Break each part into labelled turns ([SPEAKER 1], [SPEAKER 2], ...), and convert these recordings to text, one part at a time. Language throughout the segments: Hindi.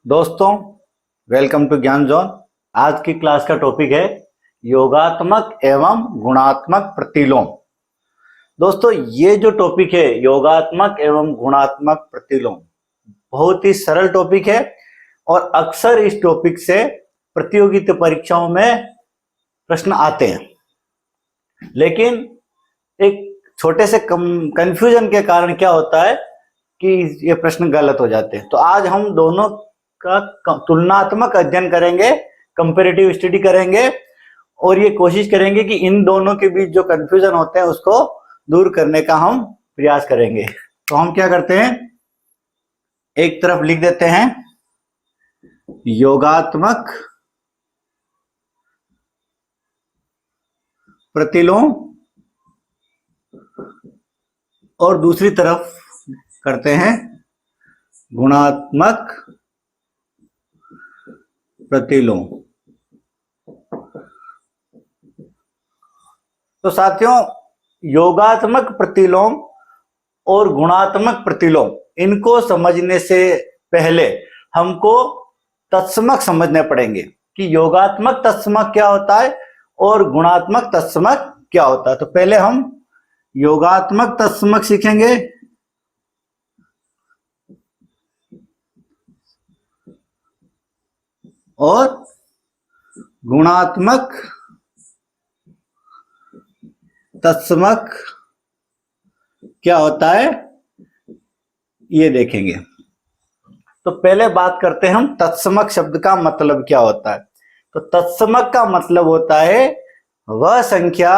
[SPEAKER 1] दोस्तों, वेलकम टू ज्ञान जोन। आज की क्लास का टॉपिक है योगात्मक एवं गुणात्मक प्रतिलोम। दोस्तों, ये जो टॉपिक है योगात्मक एवं गुणात्मक प्रतिलोम बहुत ही सरल टॉपिक है और अक्सर इस टॉपिक से प्रतियोगिता परीक्षाओं में प्रश्न आते हैं, लेकिन एक छोटे से कंफ्यूजन के कारण क्या होता है कि ये प्रश्न गलत हो जाते हैं। तो आज हम दोनों का तुलनात्मक अध्ययन करेंगे, कंपैरेटिव स्टडी करेंगे और ये कोशिश करेंगे कि इन दोनों के बीच जो कंफ्यूजन होते हैं उसको दूर करने का हम प्रयास करेंगे। तो हम क्या करते हैं, एक तरफ लिख देते हैं योगात्मक प्रतिलोम और दूसरी तरफ करते हैं गुणात्मक प्रतिलोम। तो साथियों, योगात्मक प्रतिलोम और गुणात्मक प्रतिलोम इनको समझने से पहले हमको तत्समक समझने पड़ेंगे कि योगात्मक तत्समक क्या होता है और गुणात्मक तत्समक क्या होता है। तो पहले हम योगात्मक तत्समक सीखेंगे और गुणात्मक तत्समक क्या होता है ये देखेंगे। तो पहले बात करते हैं हम तत्समक शब्द का मतलब क्या होता है। तो तत्समक का मतलब होता है वह संख्या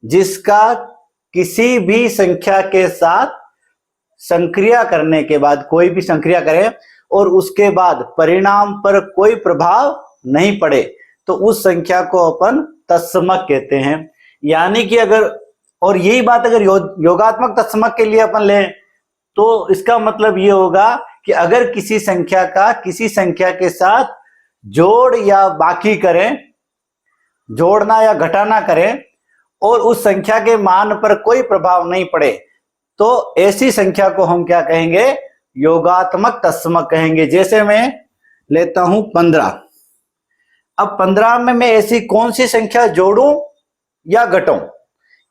[SPEAKER 1] जिसका किसी भी संख्या के साथ संक्रिया करने के बाद, कोई भी संक्रिया करें और उसके बाद परिणाम पर कोई प्रभाव नहीं पड़े तो उस संख्या को अपन तत्समक कहते हैं। यानी कि अगर, और यही बात अगर योगात्मक तत्समक के लिए अपन लें तो इसका मतलब ये होगा कि अगर किसी संख्या का किसी संख्या के साथ जोड़ या बाकी करें, जोड़ना या घटाना करें और उस संख्या के मान पर कोई प्रभाव नहीं पड़े तो ऐसी संख्या को हम क्या कहेंगे, योगात्मक तत्समक कहेंगे। जैसे मैं लेता हूं 15। अब 15 में मैं ऐसी कौन सी संख्या जोड़ूं या घटाऊं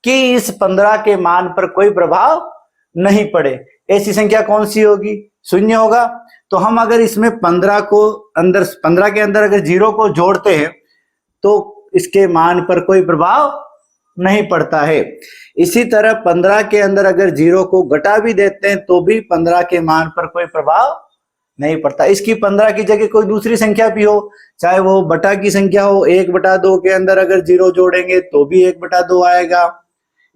[SPEAKER 1] कि इस 15 के मान पर कोई प्रभाव नहीं पड़े। ऐसी संख्या कौन सी होगी, शून्य होगा। तो हम अगर इसमें 15 के अंदर अगर 0 को जोड़ते हैं तो इसके मान पर कोई प्रभाव नहीं पड़ता है। इसी तरह 15 के अंदर अगर 0 को घटा भी देते हैं तो भी 15 के मान पर कोई प्रभाव नहीं पड़ता। इसकी 15 की जगह कोई दूसरी संख्या भी हो, चाहे वो बटा की संख्या हो, 1/2 के अंदर अगर 0 जोड़ेंगे तो भी 1/2 आएगा।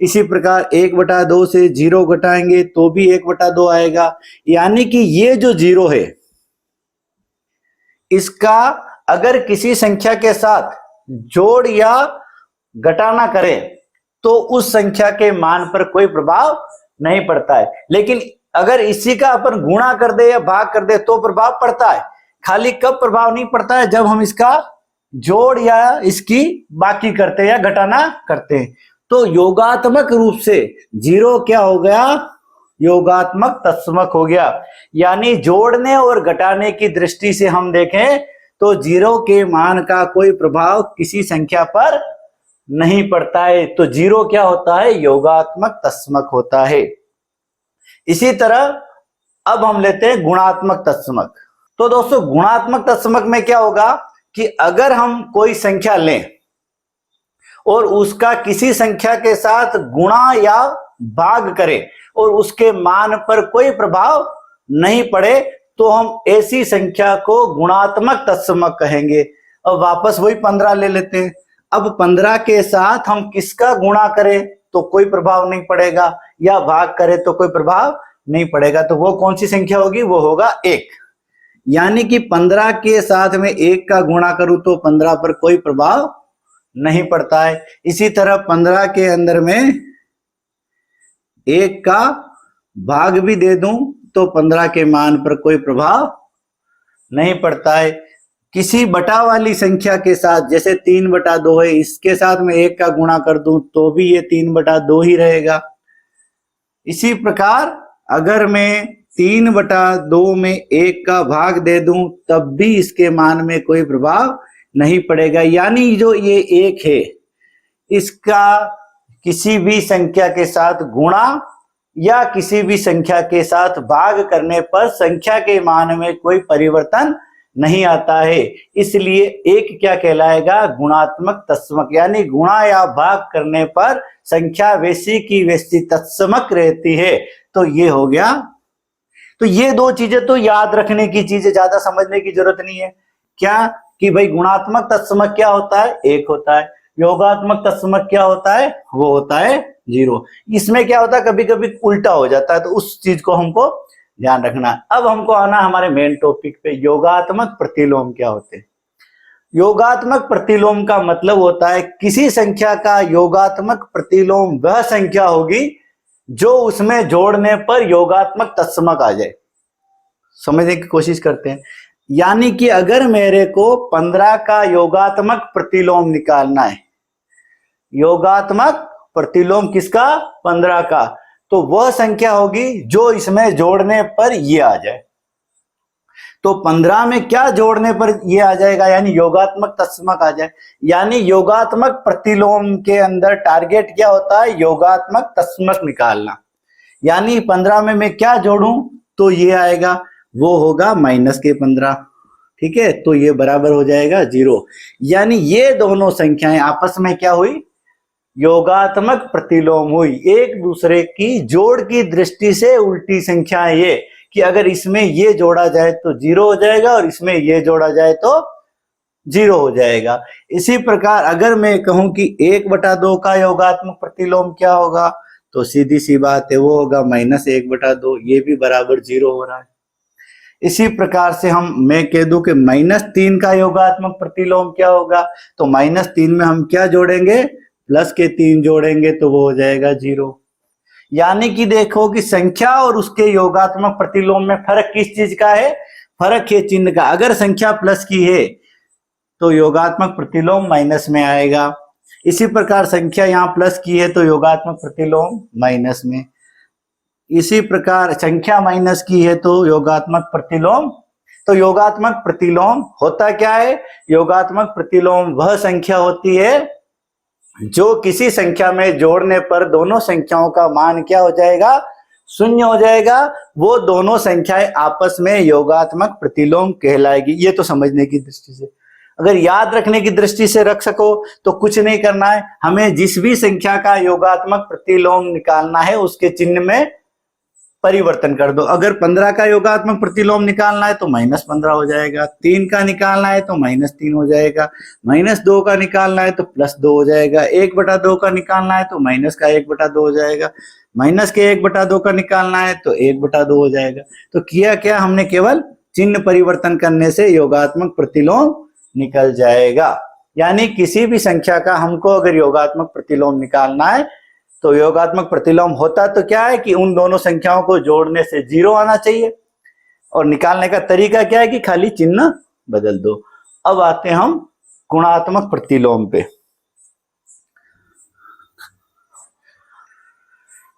[SPEAKER 1] इसी प्रकार 1/2 से 0 घटाएंगे तो भी 1/2 आएगा। यानी कि ये जो 0 है इसका अगर किसी संख्या के साथ जोड़ या घटाना करें तो उस संख्या के मान पर कोई प्रभाव नहीं पड़ता है। लेकिन अगर इसी का अपन गुणा कर दे या भाग कर दे तो प्रभाव पड़ता है। खाली कब प्रभाव नहीं पड़ता है, जब हम इसका जोड़ या इसकी बाकी करते हैं या घटाना करते हैं। तो योगात्मक रूप से 0 क्या हो गया, योगात्मक तत्समक हो गया। यानी जोड़ने और घटाने की दृष्टि से हम देखें तो 0 के मान का कोई प्रभाव किसी संख्या पर नहीं पड़ता है। तो 0 क्या होता है, योगात्मक तत्समक होता है। इसी तरह अब हम लेते हैं गुणात्मक तत्समक। तो दोस्तों, गुणात्मक तत्समक में क्या होगा कि अगर हम कोई संख्या लें और उसका किसी संख्या के साथ गुणा या भाग करें और उसके मान पर कोई प्रभाव नहीं पड़े तो हम ऐसी संख्या को गुणात्मक तत्समक कहेंगे। अब वापस वही 15 ले लेते हैं। अब 15 के साथ हम किसका गुणा करें तो कोई प्रभाव नहीं पड़ेगा या भाग करें तो कोई प्रभाव नहीं पड़ेगा। तो वो कौन सी संख्या होगी, वो होगा 1। यानी कि 15 के साथ में 1 का गुणा करूं तो 15 पर कोई प्रभाव नहीं पड़ता है। इसी तरह 15 के अंदर में 1 का भाग भी दे दूं तो 15 के मान पर कोई प्रभाव नहीं पड़ता है। किसी बटा वाली संख्या के साथ, जैसे 3/2 है, इसके साथ में 1 का गुणा कर दूं तो भी ये 3/2 ही रहेगा। इसी प्रकार अगर मैं 3/2 में 1 का भाग दे दूं तब भी इसके मान में कोई प्रभाव नहीं पड़ेगा। यानी जो ये 1 है इसका किसी भी संख्या के साथ गुणा या किसी भी संख्या के साथ भाग करने पर संख्या के मान में कोई परिवर्तन नहीं आता है, इसलिए 1 क्या कहलाएगा? गुणात्मक तत्समक। यानी गुणा या भाग करने पर संख्या वैसी की वैसी तत्समक रहती है। तो ये हो गया। तो ये दो चीजें तो याद रखने की चीजें, ज्यादा समझने की जरूरत नहीं है। क्या कि भाई गुणात्मक तत्समक क्या होता है? 1 होता है। योगात्मक तत्समक क्या होता है? वो होता है 0। इसमें क्या होता है, कभी कभी उल्टा हो जाता है, तो उस चीज को हमको ध्यान रखना। अब हमको आना हमारे मेन टॉपिक पे, योगात्मक प्रतिलोम क्या होते हैं। योगात्मक प्रतिलोम का मतलब होता है किसी संख्या का योगात्मक प्रतिलोम वह संख्या होगी जो उसमें जोड़ने पर योगात्मक तत्समक आ जाए। समझने की कोशिश करते हैं। यानी कि अगर मेरे को 15 का योगात्मक प्रतिलोम निकालना है, योगात्मक प्रतिलोम किसका? 15 का, तो वह संख्या होगी जो इसमें जोड़ने पर ये आ जाए। तो 15 में क्या जोड़ने पर ये आ जाएगा? यानी योगात्मक तत्समक आ जाए। यानी योगात्मक प्रतिलोम के अंदर टारगेट क्या होता है? योगात्मक तत्समक निकालना। यानी 15 में मैं क्या जोड़ूं तो ये आएगा, वो होगा -15। ठीक है, तो ये बराबर हो जाएगा 0। यानी ये दोनों संख्याएं आपस में क्या हुई? योगात्मक प्रतिलोम हुई। एक दूसरे की जोड़ की दृष्टि से उल्टी संख्या ये कि अगर इसमें ये जोड़ा जाए तो 0 हो जाएगा और इसमें ये जोड़ा जाए तो 0 हो जाएगा। इसी प्रकार अगर मैं कहूं कि 1/2 का योगात्मक प्रतिलोम क्या होगा, तो सीधी सी बात है, वो होगा -1/2। ये भी बराबर 0 हो रहा है। इसी प्रकार से मैं कह दूं कि -3 का योगात्मक प्रतिलोम क्या होगा, तो -3 में हम क्या जोड़ेंगे? प्लस के 3 जोड़ेंगे तो वो हो जाएगा 0। यानी कि देखो कि संख्या और उसके योगात्मक प्रतिलोम में फर्क किस चीज का है? फर्क है चिन्ह का। अगर संख्या प्लस की है तो योगात्मक प्रतिलोम माइनस में आएगा। इसी प्रकार संख्या यहाँ प्लस की है तो योगात्मक प्रतिलोम माइनस में। इसी प्रकार संख्या माइनस की है तो योगात्मक प्रतिलोम। तो योगात्मक प्रतिलोम होता क्या है? योगात्मक प्रतिलोम वह संख्या होती है जो किसी संख्या में जोड़ने पर दोनों संख्याओं का मान क्या हो जाएगा? 0 हो जाएगा। वो दोनों संख्याएं आपस में योगात्मक प्रतिलोम कहलाएगी। ये तो समझने की दृष्टि से। अगर याद रखने की दृष्टि से रख सको तो कुछ नहीं करना है, हमें जिस भी संख्या का योगात्मक प्रतिलोम निकालना है उसके चिन्ह में परिवर्तन कर दो। अगर 15 का योगात्मक प्रतिलोम निकालना है तो -15 हो जाएगा, 3 का निकालना है तो -3 हो जाएगा, -2 का निकालना है तो +2 हो जाएगा, 1/2 का निकालना है तो माइनस का 1/2 हो जाएगा, माइनस के 1/2 का निकालना है तो 1/2 हो जाएगा। तो किया क्या हमने? केवल चिन्ह परिवर्तन करने से योगात्मक प्रतिलोम निकल जाएगा। यानी किसी भी संख्या का हमको अगर योगात्मक प्रतिलोम निकालना है तो योगात्मक प्रतिलोम होता तो क्या है कि उन दोनों संख्याओं को जोड़ने से 0 आना चाहिए, और निकालने का तरीका क्या है कि खाली चिन्ह बदल दो। अब आते हैं हम गुणात्मक प्रतिलोम पे।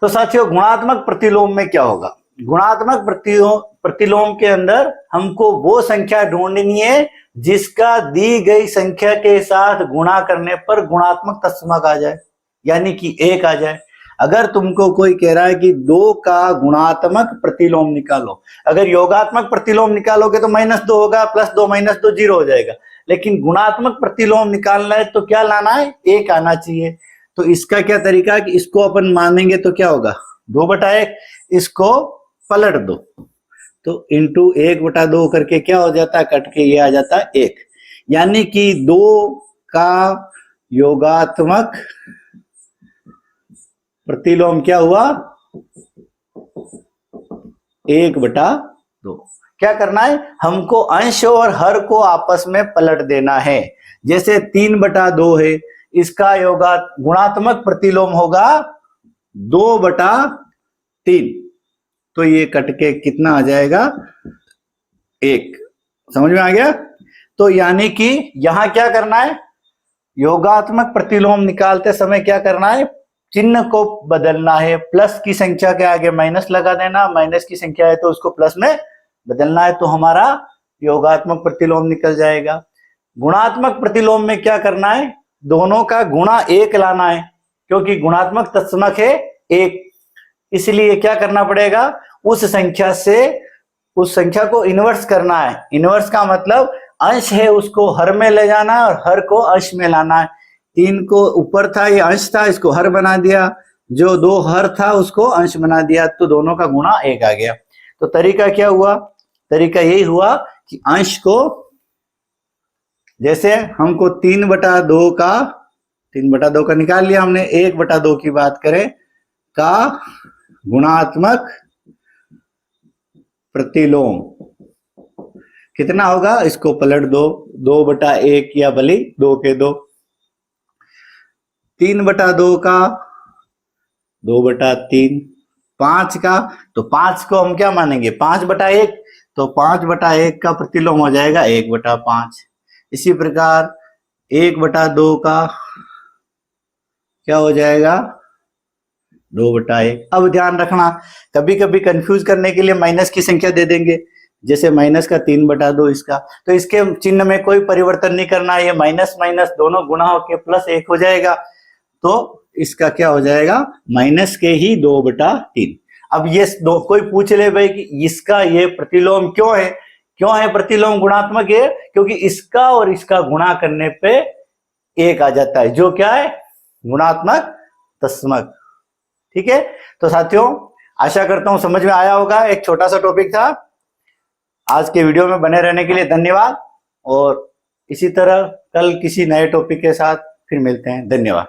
[SPEAKER 1] तो साथियों, गुणात्मक प्रतिलोम में क्या होगा? गुणात्मक प्रतिलोम के अंदर हमको वो संख्या ढूंढनी है जिसका दी गई संख्या के साथ गुणा करने पर गुणात्मक तत्समक आ जाए, यानी कि 1 आ जाए। अगर तुमको कोई कह रहा है कि 2 का गुणात्मक प्रतिलोम निकालो, अगर योगात्मक प्रतिलोम निकालोगे तो -2 होगा, +2 -2 0 हो जाएगा। लेकिन गुणात्मक प्रतिलोम निकालना है तो क्या लाना है? 1 आना चाहिए। तो इसका क्या तरीका है कि इसको अपन मानेंगे तो क्या होगा? 2/1। इसको पलट दो तो इंटू 1/2 करके क्या हो जाता है? कट के ये आ जाता है 1। यानी कि 2 का योगात्मक प्रतिलोम क्या हुआ? 1/2। क्या करना है? हमको अंश और हर को आपस में पलट देना है। जैसे 3/2 है, इसका गुणात्मक प्रतिलोम होगा 2/3। तो ये कट के कितना आ जाएगा? 1। समझ में आ गया? तो यानी कि यहां क्या करना है? योगात्मक प्रतिलोम निकालते समय क्या करना है? चिन्ह को बदलना है, प्लस की संख्या के आगे माइनस लगा देना, माइनस की संख्या है तो उसको प्लस में बदलना है, तो हमारा योगात्मक प्रतिलोम निकल जाएगा। गुणात्मक प्रतिलोम में क्या करना है, दोनों का गुणा 1 लाना है, क्योंकि गुणात्मक तत्समक है 1, इसलिए क्या करना पड़ेगा, उस संख्या से उस संख्या को इनवर्स करना है। इनवर्स का मतलब अंश है उसको हर में ले जाना है और हर को अंश में लाना है। 3 को ऊपर था, ये अंश था, इसको हर बना दिया, जो 2 हर था उसको अंश बना दिया, तो दोनों का गुणा 1 आ गया। तो तरीका क्या हुआ, तरीका यही हुआ कि अंश को, जैसे हमको 3/2 का निकाल लिया हमने, 1/2 की बात करें का गुणात्मक प्रतिलोम कितना होगा, इसको पलट दो, 2/1 या भले 2 के 2, 3/2 का 2/3, 5 का, तो 5 को हम क्या मानेंगे 5/1, तो 5/1 का प्रतिलोम हो जाएगा 1/5। इसी प्रकार 1/2 का क्या हो जाएगा 2/1। अब ध्यान रखना, कभी कभी कंफ्यूज करने के लिए माइनस की संख्या दे देंगे, जैसे माइनस का 3/2 इसका, तो इसके चिन्ह में कोई परिवर्तन नहीं करना है, ये माइनस माइनस दोनों गुणा होके +1 हो जाएगा, तो इसका क्या हो जाएगा माइनस के ही 2/3। अब ये कोई पूछ ले भाई कि इसका ये प्रतिलोम क्यों है प्रतिलोम गुणात्मक है, क्योंकि इसका और इसका गुणा करने पे 1 आ जाता है, जो क्या है गुणात्मक तत्समक। ठीक है, तो साथियों आशा करता हूं समझ में आया होगा, एक छोटा सा टॉपिक था। आज के वीडियो में बने रहने के लिए धन्यवाद, और इसी तरह कल किसी नए टॉपिक के साथ फिर मिलते हैं। धन्यवाद।